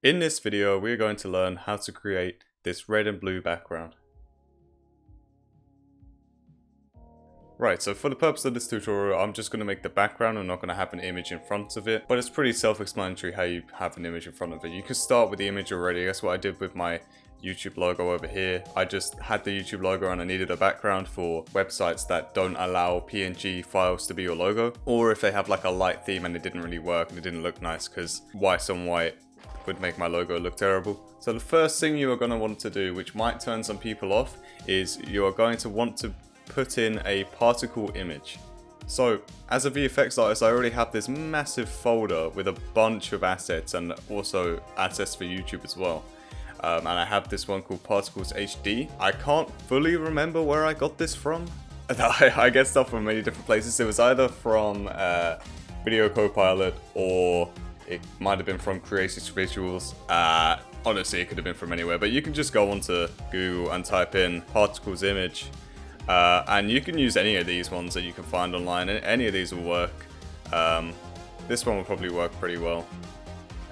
In this video, we're going to learn how to create this red and blue background. Right, so for the purpose of this tutorial, I'm just going to make the background. I'm not going to have an image in front of it, but it's pretty self-explanatory how you have an image in front of it. You can start with the image already. That's what I did with my YouTube logo over here. I just had the YouTube logo and I needed a background for websites that don't allow PNG files to be your logo, or if they have like a light theme and it didn't really work and it didn't look nice because white on white would make my logo look terrible. So the first thing you are going to want to do, which might turn some people off, is you are going to want to put in a particle image. So as a VFX artist, I already have this massive folder with a bunch of assets and also assets for YouTube as well. And I have this one called Particles HD. I can't fully remember where I got this from. I get stuff from many different places. It was either from Video Copilot or it might have been from Creative Visuals. Honestly, it could have been from anywhere, but you can just go onto Google and type in Particles image. And you can use any of these ones that you can find online. Any of these will work. This one will probably work pretty well.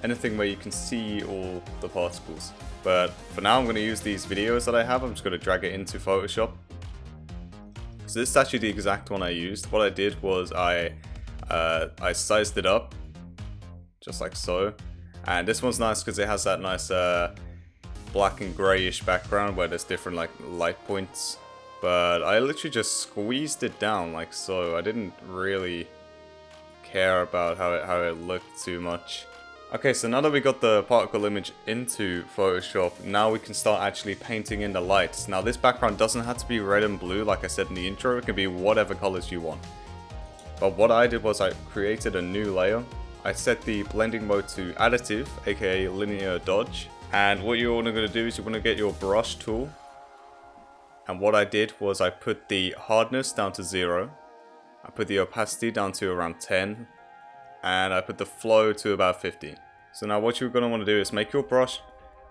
Anything where you can see all the particles. But for now, I'm going to use these videos that I have. I'm just going to drag it into Photoshop. So this is actually the exact one I used. What I did was I sized it up, just like so. And this one's nice because it has that nice black and grayish background where there's different like light points. But I literally just squeezed it down like so. I didn't really care about how it looked too much. Okay, so now that we got the particle image into Photoshop, now we can start actually painting in the lights. Now this background doesn't have to be red and blue like I said in the intro, it can be whatever colors you want. But what I did was I created a new layer. I set the blending mode to additive, aka linear dodge. And what you're going to do is you're going to get your brush tool. And what I did was I put the hardness down to 0. I put the opacity down to around 10. And I put the flow to about 50. So now what you're going to want to do is make your brush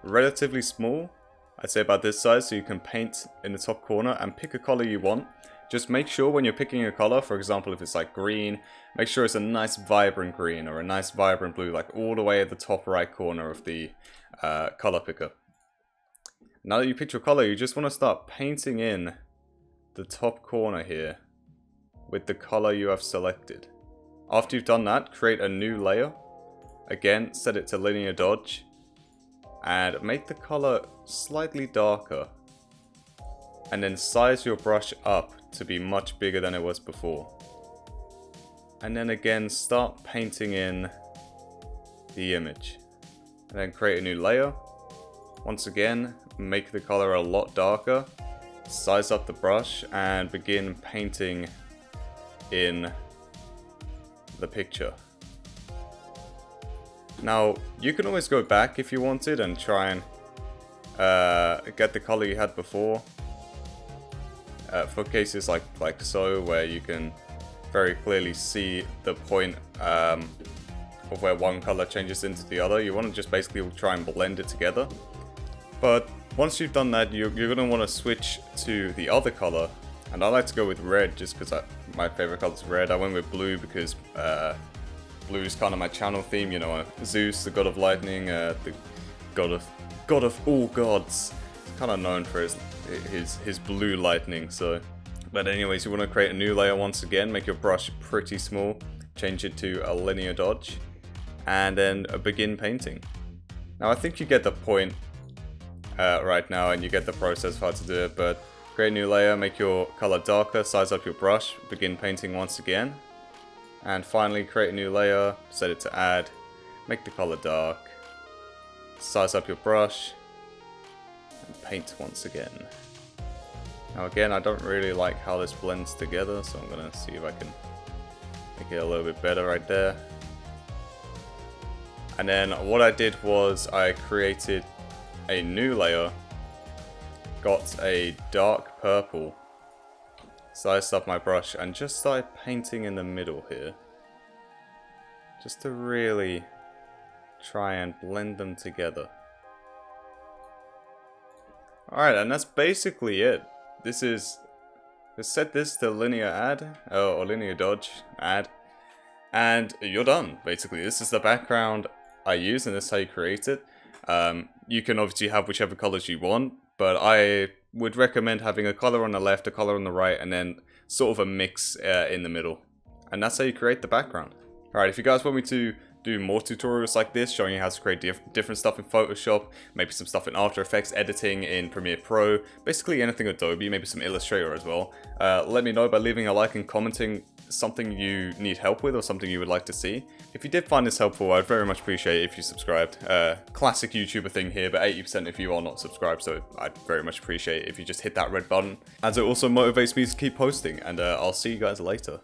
relatively small. I'd say about this size so you can paint in the top corner and pick a color you want. Just make sure when you're picking a color, for example if it's like green, make sure it's a nice vibrant green or a nice vibrant blue, like all the way at the top right corner of the color picker. Now that you picked your color, you just want to start painting in the top corner here with the color you have selected. After you've done that, create a new layer. Again, set it to linear dodge and make the color slightly darker. And then size your brush up to be much bigger than it was before. And then again, start painting in the image. And then create a new layer. Once again, make the color a lot darker. Size up the brush and begin painting in the picture. Now, you can always go back if you wanted and try and get the color you had before. For cases like so, where you can very clearly see the point of where one color changes into the other, you want to just basically try and blend it together. But once you've done that, you're going to want to switch to the other color. And I like to go with red just because my favorite color is red. I went with blue because blue is kind of my channel theme. You know, Zeus, the god of lightning, the god of all gods, kind of known for his blue lightning. So, but anyways, you want to create a new layer once again. Make your brush pretty small. Change it to a linear dodge, and then begin painting. Now I think you get the point right now, and you get the process of how to do it. But create a new layer, make your color darker, size up your brush, begin painting once again. And finally create a new layer, set it to add, make the color dark, size up your brush, and paint once again. Now again, I don't really like how this blends together, so I'm going to see if I can make it a little bit better right there. And then what I did was I created a new layer, got a dark purple, sized up my brush and just started painting in the middle here. Just to really try and blend them together. Alright, and that's basically it. This is... Just set this to linear add, or linear dodge, add, and you're done, basically. This is the background I use, and this is how you create it. You can obviously have whichever colors you want, but I would recommend having a color on the left, a color on the right, and then sort of a mix in the middle. And that's how you create the background. Alright, if you guys want me to do more tutorials like this, showing you how to create different stuff in Photoshop, maybe some stuff in After Effects, editing in Premiere Pro, basically anything Adobe, maybe some Illustrator as well, let me know by leaving a like and commenting something you need help with or something you would like to see. If you did find this helpful, I'd very much appreciate it if you subscribed. Classic YouTuber thing here, but 80% of you are not subscribed, so I'd very much appreciate it if you just hit that red button, as it also motivates me to keep posting, and I'll see you guys later.